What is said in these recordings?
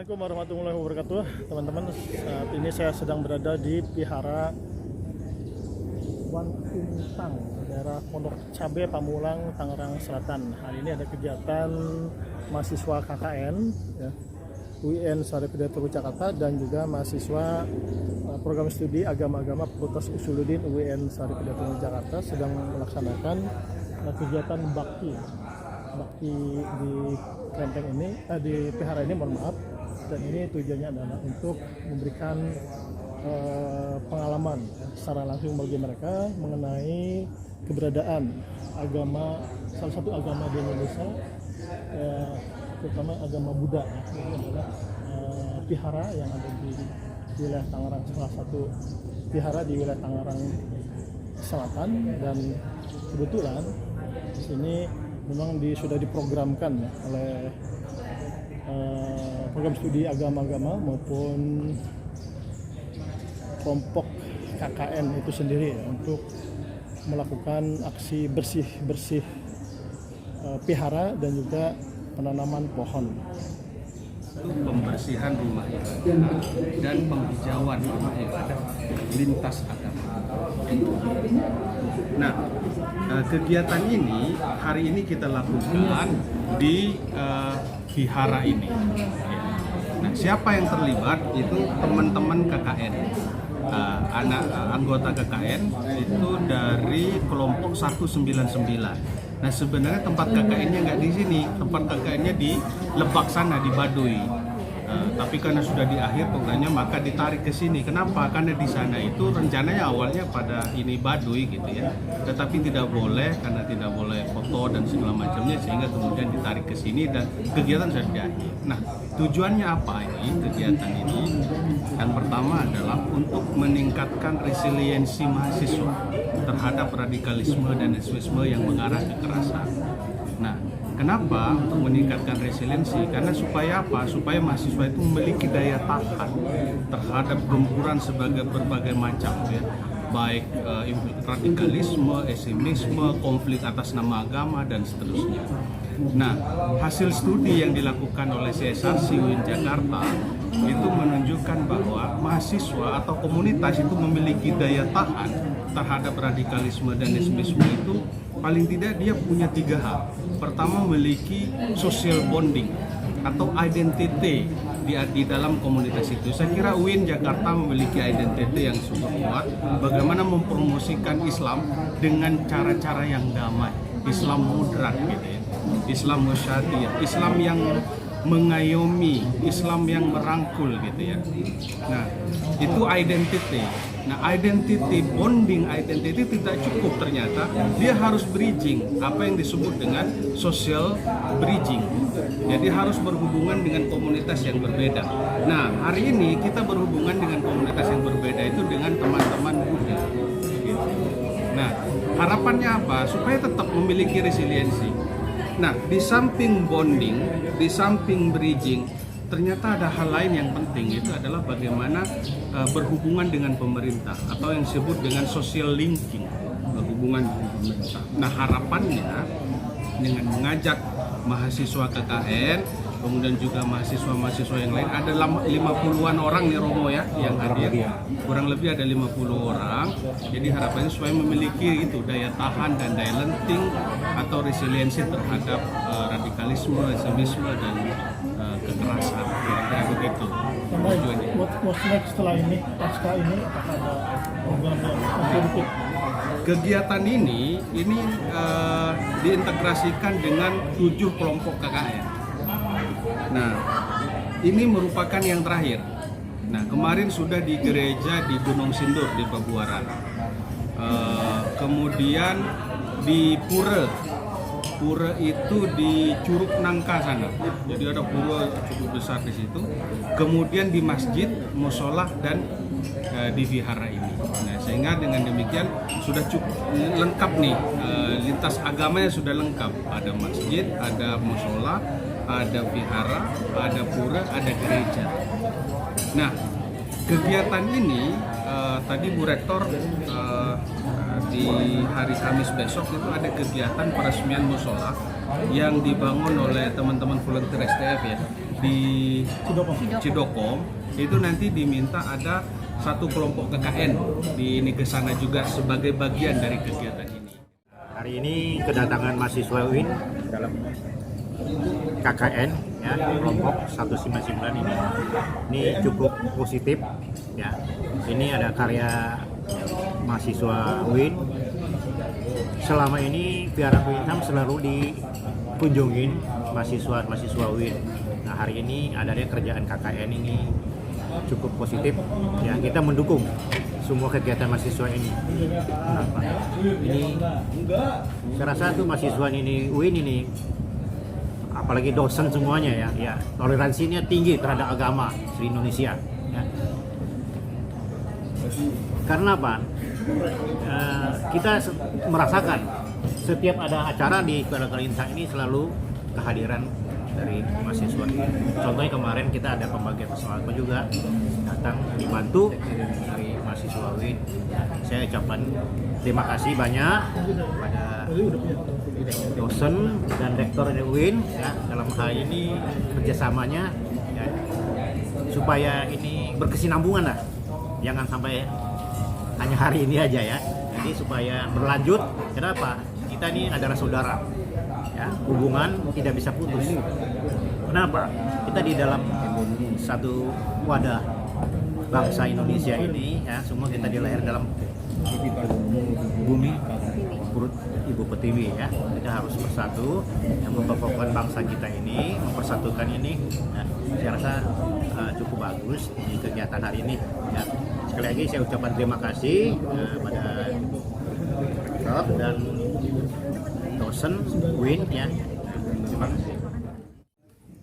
Assalamualaikum warahmatullahi wabarakatuh, teman-teman. Saat ini saya sedang berada di Vihara Wan Kuntang, daerah Pondok Cabe, Pamulang, Tangerang Selatan. Hari ini ada kegiatan mahasiswa KKN ya, UIN Sarjana Jakarta, dan juga mahasiswa program studi agama-agama Fakultas Usuluddin UIN Sarjana Jakarta sedang melaksanakan kegiatan bakti di kelenteng ini, di Vihara ini, mohon maaf. Dan ini tujuannya adalah untuk memberikan pengalaman secara langsung bagi mereka mengenai keberadaan agama, salah satu agama di Indonesia, terutama agama Buddha. Ini adalah vihara yang ada di wilayah Tangerang, salah satu vihara di wilayah Tangerang Selatan. Dan kebetulan di sini memang sudah diprogramkan ya, oleh program studi agama-agama maupun kelompok KKN itu sendiri ya, untuk melakukan aksi bersih-bersih vihara dan juga penanaman pohon. Pembersihan rumah ibadah dan penghijauan rumah ibadah lintas agama. Nah, kegiatan ini hari ini kita lakukan di vihara ini. Nah, siapa yang terlibat? Itu teman-teman KKN, anggota KKN itu dari kelompok 199. Nah, sebenarnya tempat KKN-nya nggak di sini, tempat KKN-nya di Lebak sana, di Baduy. Tapi karena sudah di akhir programnya, maka ditarik ke sini. Kenapa? Karena di sana itu rencananya awalnya pada ini Baduy gitu ya, tetapi tidak boleh karena tidak boleh foto dan segala macamnya, sehingga kemudian ditarik ke sini dan kegiatan sudah di akhir. Nah, tujuannya apa ini kegiatan ini? Yang pertama adalah untuk meningkatkan resiliensi mahasiswa terhadap radikalisme dan ekstremisme yang mengarah ke kekerasan. Nah, kenapa untuk meningkatkan resiliensi? Karena supaya apa? Supaya mahasiswa itu memiliki daya tahan terhadap gempuran sebagai berbagai macam ya, baik radikalisme, ekstremisme, konflik atas nama agama dan seterusnya. Nah, hasil studi yang dilakukan oleh CSRC UIN Jakarta itu menunjukkan bahwa mahasiswa atau komunitas itu memiliki daya tahan terhadap radikalisme dan ekstremisme itu paling tidak dia punya 3 hal. Pertama, memiliki social bonding atau identity di dalam komunitas itu. Saya kira UIN Jakarta memiliki identity yang cukup kuat. Bagaimana mempromosikan Islam dengan cara-cara yang damai, Islam moderat gitu ya, Islam musyadiyah, Islam yang mengayomi, Islam yang merangkul gitu ya. Nah, itu identity. Nah, identity bonding, identity tidak cukup ternyata. Dia harus bridging, apa yang disebut dengan social bridging. Jadi harus berhubungan dengan komunitas yang berbeda. Nah, hari ini kita berhubungan dengan komunitas yang berbeda itu dengan teman-teman Buddha. Gitu. Nah, harapannya apa? Supaya tetap memiliki resiliensi. Nah, di samping bonding, di samping bridging, ternyata ada hal lain yang penting, itu adalah bagaimana berhubungan dengan pemerintah atau yang disebut dengan social linking, berhubungan dengan pemerintah. Nah, harapannya dengan mengajak mahasiswa KKN, kemudian juga mahasiswa-mahasiswa yang lain, ada 50-an orang nih Romo ya yang hadir, kurang lebih ada 50 orang. Jadi harapannya supaya memiliki itu daya tahan dan daya lenting atau resiliensi terhadap radikalisme, ekstremisme dan kekerasan. Kira-kira begitu. What's next setelah ini, pasca ini, apakah ada program yang aktif? Kegiatan ini diintegrasikan dengan 7 kelompok KKN. Nah, ini merupakan yang terakhir. Nah, kemarin sudah di gereja di Gunung Sindur di Pabuaran. Kemudian di Pura itu di Curug Nangka sana. Jadi ada pura cukup besar di situ. Kemudian di masjid, musola dan di vihara ini. Nah, sehingga dengan demikian sudah cukup lengkap nih, lintas agamanya sudah lengkap. Ada masjid, ada musola, ada vihara, ada pura, ada gereja. Nah, kegiatan ini tadi Bu Rektor di hari Kamis besok itu ada kegiatan peresmian musola yang dibangun oleh teman-teman volunteer STF ya. di Cidokom. Cidokom itu nanti diminta ada satu kelompok KKN di ini ke sana juga sebagai bagian dari kegiatan ini. Hari ini kedatangan mahasiswa UIN dalam KKN ya, kelompok 199 ini cukup positif ya. Ini ada karya mahasiswa UIN. Selama ini Vihara Kuintam selalu dikunjungin mahasiswa UIN. Nah, hari ini adanya kerjaan KKN ini cukup positif ya, kita mendukung semua kegiatan mahasiswa ini. Ini saya rasa tuh mahasiswa ini UIN ini, apalagi dosen semuanya ya toleransinya tinggi terhadap agama di Indonesia ya. Karena apa? Kita merasakan setiap ada acara di Vihara Kuintam ini selalu kehadiran dari mahasiswa. Contohnya kemarin kita ada pembagian pesawat juga, datang dibantu dari mahasiswa UIN. Saya ucapkan terima kasih banyak pada dosen dan rektor dari UIN ya, dalam hal ini kerjasamanya ya, supaya ini berkesinambungan lah, jangan sampai hanya hari ini aja ya. Jadi supaya berlanjut, kenapa? Kita ini adalah saudara ya, hubungan tidak bisa putus. Kenapa? Kita di dalam satu wadah bangsa Indonesia ini ya, semua kita dilahir dalam bumi perut Ibu Pertiwi ya. Kita harus bersatu yang memperkokohkan bangsa kita ini, mempersatukan ini ya. Saya rasa cukup bagus di kegiatan hari ini ya. Sekali lagi saya ucapkan terima kasih pada Prof dan dosen UIN ya. Terima kasih.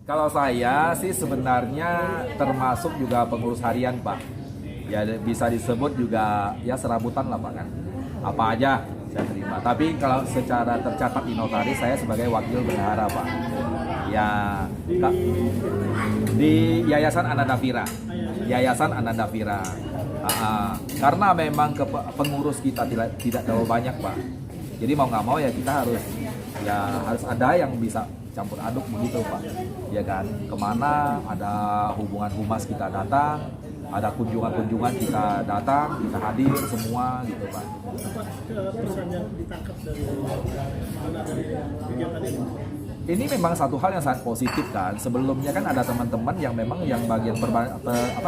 Kalau saya sih sebenarnya termasuk juga pengurus harian, Pak. Ya bisa disebut juga ya serabutan lah, Pak kan. Apa aja saya terima. Tapi kalau secara tercatat di notaris saya sebagai wakil bendahara, Pak. Ya di Yayasan Ananda Vira. Yayasan Ananda Vira. Karena memang pengurus kita tidak terlalu banyak, Pak. Jadi mau nggak mau ya kita harus ada yang bisa campur aduk begitu, Pak. Ya kan, kemana ada hubungan humas kita datang, ada kunjungan kita datang, kita hadir semua gitu, Pak. Apa pesan yang ditangkap dari kegiatan ini? Ini memang satu hal yang sangat positif kan. Sebelumnya kan ada teman-teman yang memang yang bagian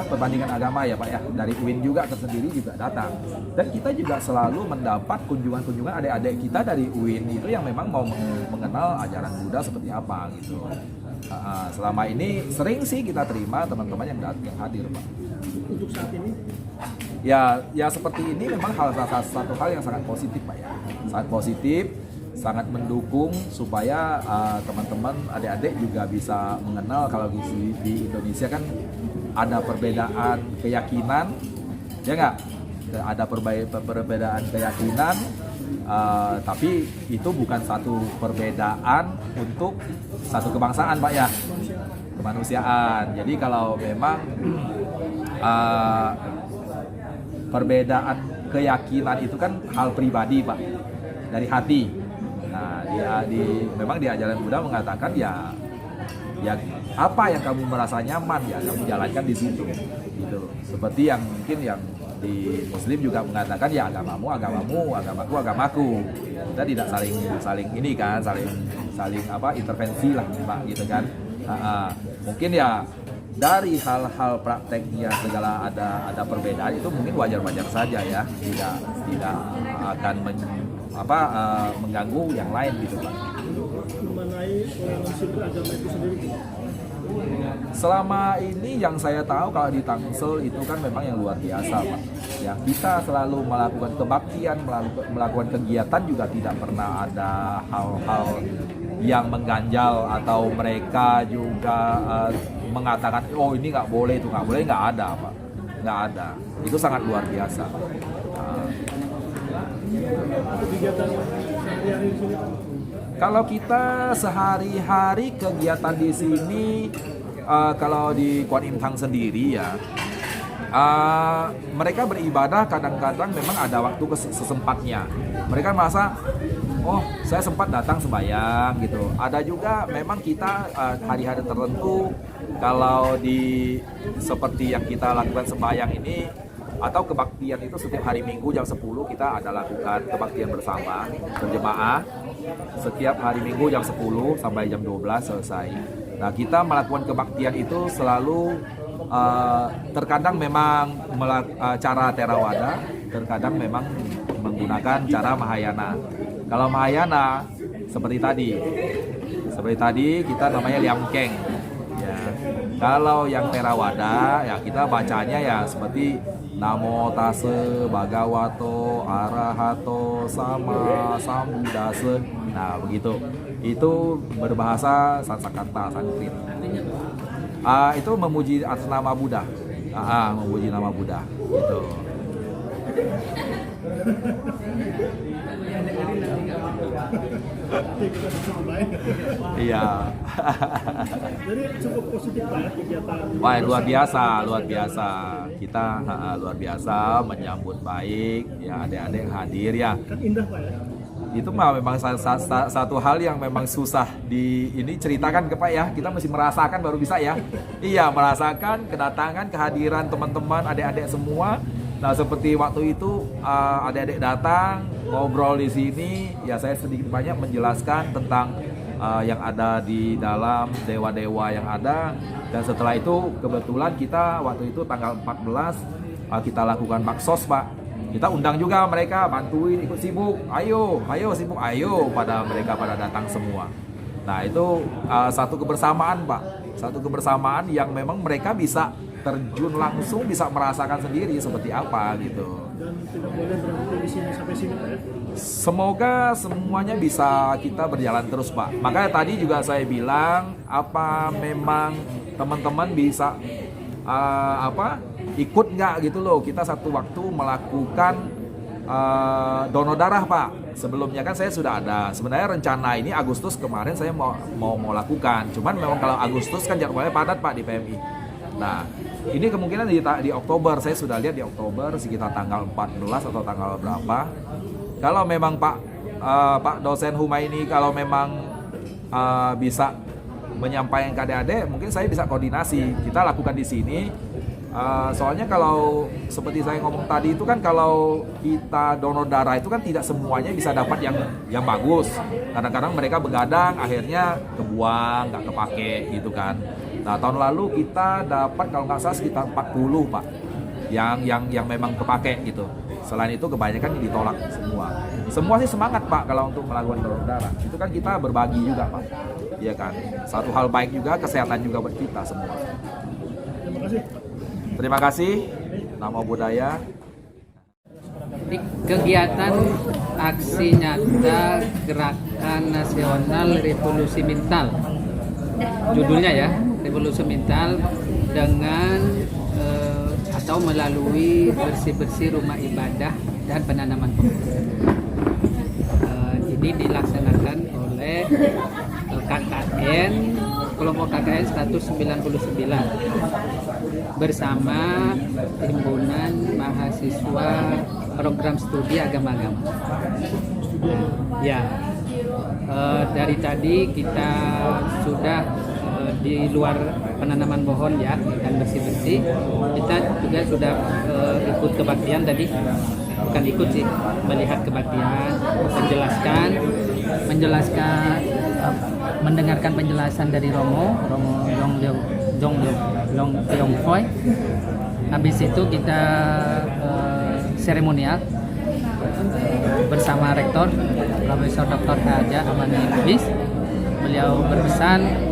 perbandingan agama ya, Pak ya. Dari UIN juga tersendiri juga datang. Dan kita juga selalu mendapat kunjungan-kunjungan adik-adik kita dari UIN itu yang memang mau mengenal ajaran Buddha seperti apa gitu. Selama ini sering sih kita terima teman-teman yang hadir, Pak. Untuk saat ini? Ya seperti ini memang satu hal yang sangat positif, Pak ya. Sangat positif. Sangat mendukung supaya teman-teman adik-adik juga bisa mengenal kalau di Indonesia kan ada perbedaan keyakinan, ya nggak? Ada perbedaan keyakinan, tapi itu bukan satu perbedaan untuk satu kebangsaan, Pak ya, kemanusiaan. Jadi kalau memang perbedaan keyakinan itu kan hal pribadi, Pak, dari hati. Nah, memang di ajaran Buddha mengatakan ya apa yang kamu merasa nyaman ya kamu jalankan di situ, gitu. Seperti yang mungkin yang di Muslim juga mengatakan ya agamamu, agamaku, agamaku. Kita tidak saling ini kan, saling intervensi lah, Pak, gitu kan. Mungkin ya dari hal-hal prakteknya segala ada perbedaan itu mungkin wajar-wajar saja ya, tidak akan mengganggu yang lain gitu, Pak. Mengenai toleransi beragama itu sendiri, selama ini yang saya tahu kalau di Tangsel itu kan memang yang luar biasa, Pak. Ya, kita selalu melakukan kebaktian, melakukan kegiatan juga tidak pernah ada hal-hal yang mengganjal atau mereka juga mengatakan oh ini nggak boleh, itu nggak boleh, nggak ada, Pak. Nggak ada. Itu sangat luar biasa. kegiatan sehari-hari di sini, Pak? Kalau kita sehari-hari kegiatan di sini, kalau di Kuan Im Tang sendiri ya, mereka beribadah kadang-kadang memang ada waktu sesempatnya. Mereka merasa oh saya sempat datang sembahyang gitu. Ada juga memang kita hari-hari tertentu kalau di seperti yang kita lakukan sembahyang ini atau kebaktian itu setiap hari Minggu jam 10 kita ada lakukan kebaktian bersama berjemaah setiap hari Minggu jam 10 sampai jam 12 selesai. Nah, kita melakukan kebaktian itu selalu terkadang memang cara Theravada, terkadang memang menggunakan cara Mahayana. Kalau Mahayana seperti tadi kita namanya Liamkeng. Ya. Kalau yang Theravada ya kita bacanya ya seperti Namo tassa bhagavato arahato sama sambuddhassa. Nah, begitu. Itu berbahasa Sanskerta, Sanskrit. Itu memuji atas nama Buddha. Memuji nama Buddha. Gitu. Iya. Jadi cukup positif Pak ya kegiatan. Wah, luar biasa. Kita luar biasa menyambut baik ya adik-adik hadir ya. Kan indah Pak ya. Itu mah memang satu hal yang memang susah di ini ceritakan ke Pak ya. Kita mesti merasakan baru bisa ya. Iya, merasakan kedatangan, kehadiran teman-teman, adik-adik semua. Nah, seperti waktu itu adik-adik datang ngobrol di sini, ya saya sedikit banyak menjelaskan tentang yang ada di dalam dewa-dewa yang ada. Dan setelah itu kebetulan kita waktu itu tanggal 14 kita lakukan baksos Pak. Kita undang juga mereka, bantuin ikut sibuk, ayo sibuk, ayo pada mereka pada datang semua. Nah, itu satu kebersamaan Pak, satu kebersamaan yang memang mereka bisa terjun langsung, bisa merasakan sendiri seperti apa gitu. Dan tidak boleh berhenti di sini sampai sini Pak ya. Semoga semuanya bisa kita berjalan terus Pak. Makanya tadi juga saya bilang apa memang teman-teman bisa ikut nggak gitu loh. Kita satu waktu melakukan donor darah Pak. Sebelumnya kan saya sudah ada. Sebenarnya rencana ini Agustus kemarin saya mau lakukan. Cuman memang kalau Agustus kan jadwalnya padat Pak di PMI. Nah, ini kemungkinan di Oktober. Saya sudah lihat di Oktober sekitar tanggal 14 atau tanggal berapa. Kalau memang Pak dosen Humaini kalau memang bisa menyampaikan ke adik-adik, mungkin saya bisa koordinasi. Kita lakukan di sini. Soalnya kalau seperti saya ngomong tadi itu kan kalau kita donor darah itu kan tidak semuanya bisa dapat yang bagus. Kadang-kadang mereka begadang, akhirnya kebuang, nggak kepake gitu kan. Nah, tahun lalu kita dapat kalau nggak salah sekitar 40 Pak yang memang kepake gitu. Selain itu kebanyakan ditolak semua. Semua sih semangat Pak kalau untuk melakukan donor darah. Itu kan kita berbagi juga Pak. Iya kan. Satu hal baik juga, kesehatan juga buat kita semua. Terima kasih. Terima kasih. Namo Buddhaya. Kegiatan aksi nyata Gerakan Nasional Revolusi Mental. Judulnya ya, Revolusi Mental dengan atau melalui bersih-bersih rumah ibadah dan penanaman pohon. Ini dilaksanakan oleh KKN, kelompok KKN 199 bersama Himpunan Mahasiswa Program Studi Agama-Agama. Dari tadi kita sudah di luar penanaman pohon ya dan bersih-bersih, kita juga sudah ikut kebaktian tadi, bukan ikut sih, melihat kebaktian, mendengarkan penjelasan dari Romo Long Leong Foy. Habis itu kita seremonial bersama Rektor Profesor Dr. Haja Amani Lubis. Beliau berpesan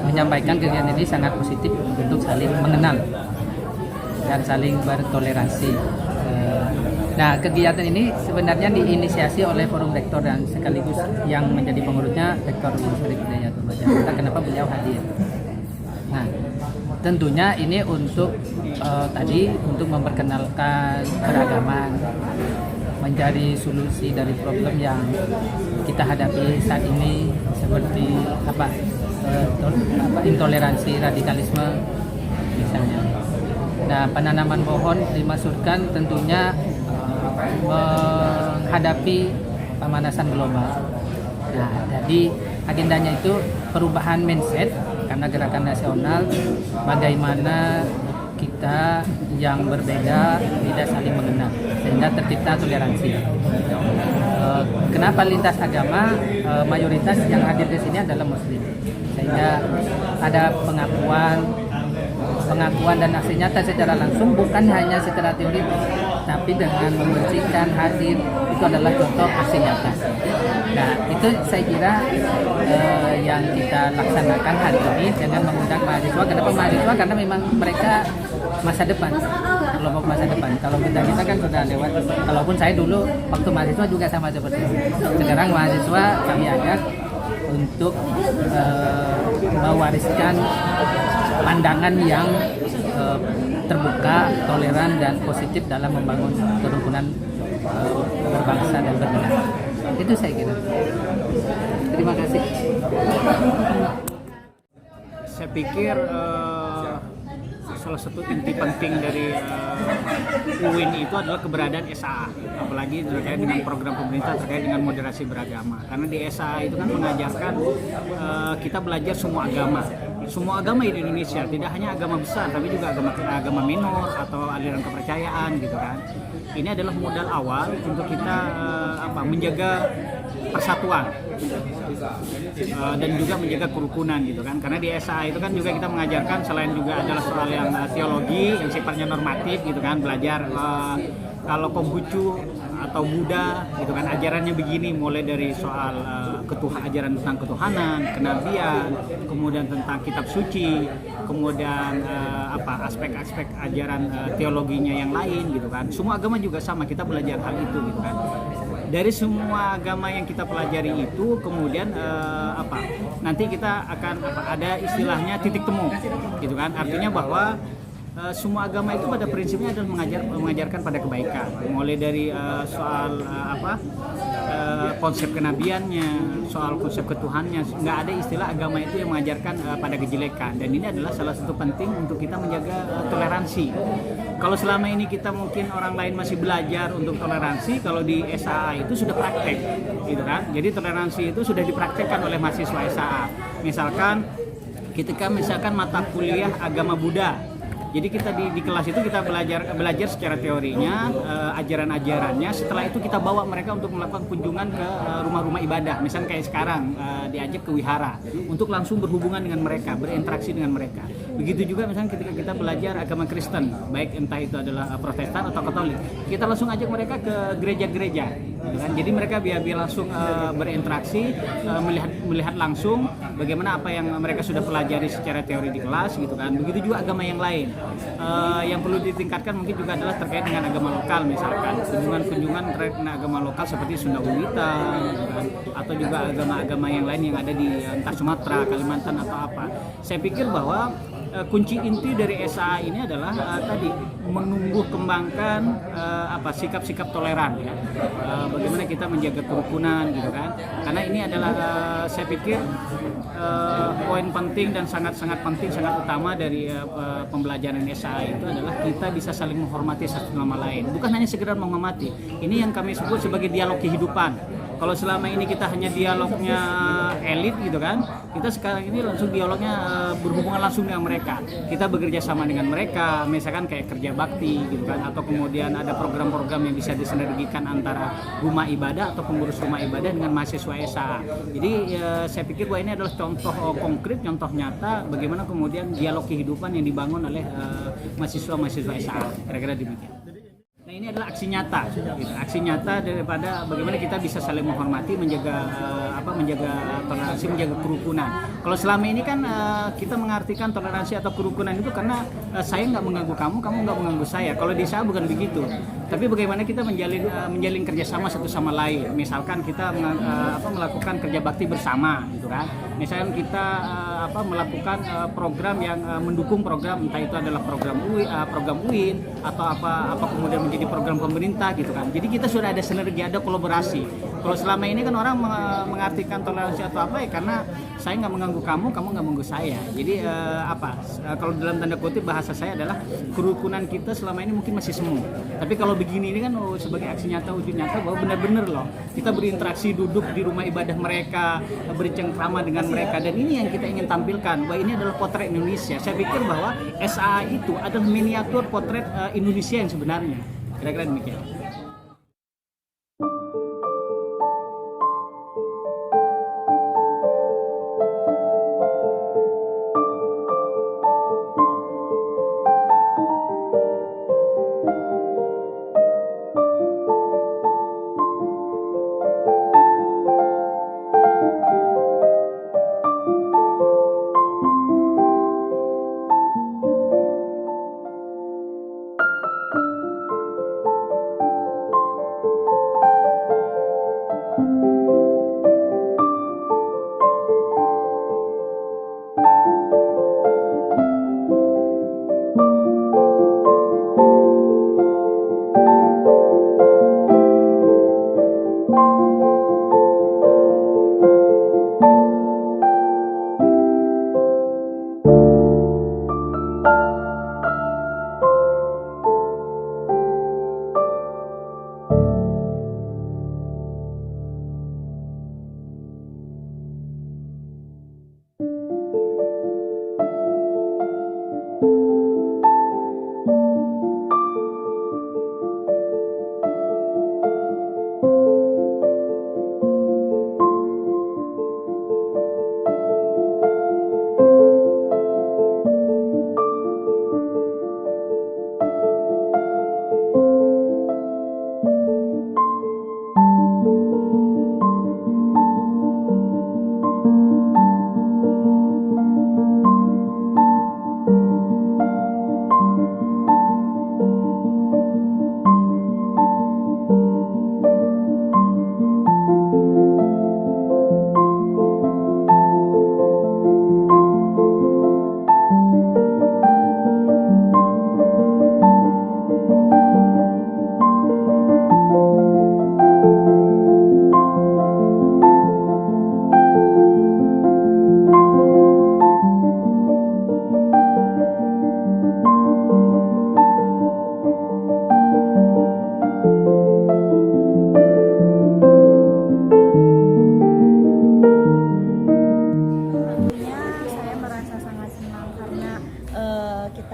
menyampaikan kegiatan ini sangat positif untuk saling mengenal dan saling bertoleransi. Nah, kegiatan ini sebenarnya diinisiasi oleh Forum Rektor dan sekaligus yang menjadi pengurusnya Rektor Universitas Hidayatul Jakarta. Kenapa beliau hadir? Nah, tentunya ini untuk untuk memperkenalkan keragaman, mencari solusi dari problem yang kita hadapi saat ini seperti intoleransi, radikalisme misalnya. Nah, penanaman pohon dimaksudkan tentunya menghadapi pemanasan global. Nah, jadi agendanya itu perubahan mindset karena gerakan nasional, bagaimana kita yang berbeda tidak saling mengenal sehingga tercipta toleransi. Kenapa lintas agama? Mayoritas yang hadir di sini adalah Muslim, sehingga ada pengakuan dan aksi nyata secara langsung, bukan hanya secara teoritis, tapi dengan membersihkan hadir itu adalah contoh aksi nyata. Nah, itu saya kira yang kita laksanakan hari ini dengan mengundang mahasiswa. Kenapa mahasiswa? Karena memang mereka masa depan, kelompok masa depan. Kalau kita kan sudah lewat. Kalaupun saya dulu waktu mahasiswa juga sama seperti itu. Sekarang mahasiswa kami ajak untuk mewariskan pandangan yang terbuka, toleran, dan positif dalam membangun kerukunan berbangsa dan bernegara. Itu saya kira. Terima kasih. Saya pikir salah satu inti penting dari UIN itu adalah keberadaan SAA, apalagi terkait dengan program pemerintah terkait dengan moderasi beragama. Karena di SAA itu kan mengajarkan kita belajar semua agama di Indonesia, tidak hanya agama besar tapi juga agama minor atau aliran kepercayaan gitu kan. Ini adalah modal awal untuk kita menjaga persatuan dan juga menjaga kerukunan gitu kan. Karena di SAA itu kan juga kita mengajarkan selain juga adalah soal yang teologi yang sifatnya normatif gitu kan, belajar kalau Konghucu atau Buddha gitu kan ajarannya begini, mulai dari soal ajaran tentang ketuhanan, kenabian, kemudian tentang kitab suci, kemudian aspek-aspek ajaran teologinya yang lain gitu kan. Semua agama juga sama, kita belajar hal itu gitu kan. Dari semua agama yang kita pelajari itu kemudian nanti kita akan ada istilahnya titik temu gitu kan. Artinya bahwa semua agama itu pada prinsipnya adalah mengajarkan pada kebaikan, mulai dari soal konsep kenabiannya, soal konsep ketuhannya. Nggak ada istilah agama itu yang mengajarkan pada kejelekan, dan ini adalah salah satu penting untuk kita menjaga toleransi. Kalau selama ini kita mungkin orang lain masih belajar untuk toleransi, kalau di SAA itu sudah praktek gitu kan. Jadi toleransi itu sudah dipraktekkan oleh mahasiswa SAA. Misalkan mata kuliah agama Buddha. Jadi kita di kelas itu kita belajar secara teorinya, ajaran-ajarannya. Setelah itu kita bawa mereka untuk melakukan kunjungan ke rumah-rumah ibadah. Misalnya kayak sekarang diajak ke wihara untuk langsung berhubungan dengan mereka, berinteraksi dengan mereka. Begitu juga misalnya ketika kita belajar agama Kristen, baik entah itu adalah Protestan atau Katolik, kita langsung ajak mereka ke gereja-gereja. Jadi mereka biar langsung berinteraksi, melihat langsung bagaimana apa yang mereka sudah pelajari secara teori di kelas gitu kan. Begitu juga agama yang lain. Yang perlu ditingkatkan mungkin juga adalah terkait dengan agama lokal, misalkan kunjungan terkait dengan agama lokal seperti Sunda Wiwitan gitu kan, atau juga agama-agama yang lain yang ada di entah Sumatera, Kalimantan atau apa. Saya pikir bahwa kunci inti dari SAA ini adalah tadi menumbuh kembangkan sikap-sikap toleran ya. Bagaimana kita menjaga kerukunan gitu kan. Karena ini adalah saya pikir poin penting dan sangat-sangat penting, sangat utama dari pembelajaran SAA itu adalah kita bisa saling menghormati satu sama lain. Bukan hanya sekedar menghormati. Ini yang kami sebut sebagai dialog kehidupan. Kalau selama ini kita hanya dialognya elit gitu kan, kita sekarang ini langsung dialognya berhubungan langsung dengan mereka. Kita bekerja sama dengan mereka, misalkan kayak kerja bakti gitu kan, atau kemudian ada program-program yang bisa disinergikan antara rumah ibadah atau pengurus rumah ibadah dengan mahasiswa SAA. Jadi saya pikir bahwa ini adalah contoh konkret, contoh nyata bagaimana kemudian dialog kehidupan yang dibangun oleh mahasiswa-mahasiswa SAA. Kira-kira demikian. Nah, ini adalah aksi nyata, gitu. Aksi nyata daripada bagaimana kita bisa saling menghormati, menjaga toleransi, menjaga kerukunan. Kalau selama ini kan kita mengartikan toleransi atau kerukunan itu karena saya nggak mengganggu kamu, kamu nggak mengganggu saya. Kalau di saya bukan begitu. Tapi bagaimana kita menjalin kerjasama satu sama lain. Misalkan kita melakukan kerja bakti bersama, gitu kan. Misalkan kita melakukan program yang mendukung program, entah itu adalah program UIN atau apa kemudian menjadi program pemerintah gitu kan. Jadi kita sudah ada sinergi, ada kolaborasi. Kalau selama ini kan orang mengartikan toleransi atau apa ya, karena saya nggak mengganggu kamu, kamu nggak mengganggu saya. Jadi kalau dalam tanda kutip bahasa saya adalah kerukunan kita selama ini mungkin masih semu. Tapi kalau begini ini kan sebagai aksi nyata, wujud nyata bahwa benar-benar loh kita berinteraksi, duduk di rumah ibadah mereka, bercengkrama dengan mereka, dan ini yang kita ingin tampilkan bahwa ini adalah potret Indonesia. Saya pikir bahwa SAA itu adalah miniatur potret Indonesia yang sebenarnya. Kira-kira demikian.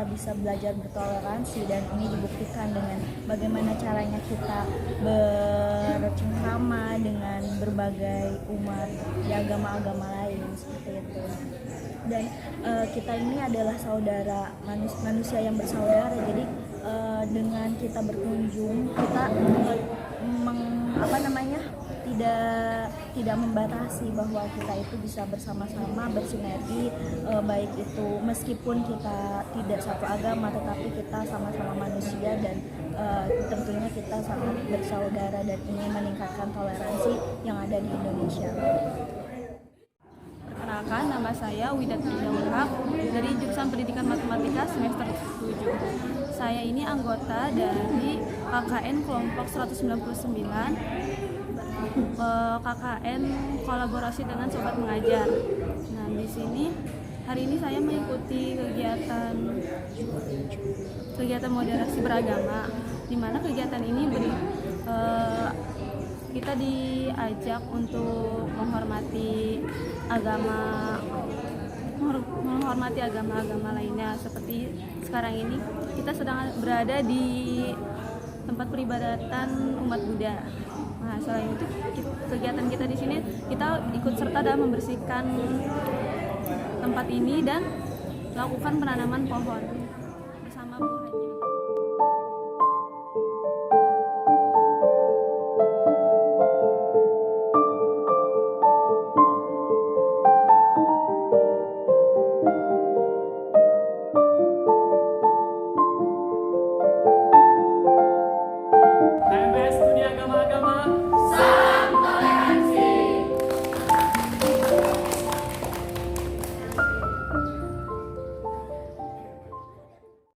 kita bisa belajar bertoleransi, dan ini dibuktikan dengan bagaimana caranya kita bercengkrama dengan berbagai umat di agama-agama lain seperti itu. Dan kita ini adalah saudara, manusia yang bersaudara. Jadi dengan kita berkunjung, kita tidak membatasi bahwa kita itu bisa bersama-sama bersinergi, baik itu meskipun kita tidak satu agama, tetapi kita sama-sama manusia, dan tentunya kita sangat bersaudara dan ingin meningkatkan toleransi yang ada di Indonesia. Perkenalkan, nama saya Widatri Haq dari jurusan Pendidikan Matematika semester 7. Saya ini anggota dari KKN kelompok 199, KKN kolaborasi dengan Sobat Mengajar. Nah, di sini hari ini saya mengikuti kegiatan moderasi beragama, di mana kegiatan ini kita diajak untuk menghormati agama-agama lainnya. Seperti sekarang ini kita sedang berada di tempat peribadatan umat Buddha. Nah, selain itu kegiatan kita di sini, kita ikut serta dalam membersihkan tempat ini dan melakukan penanaman pohon.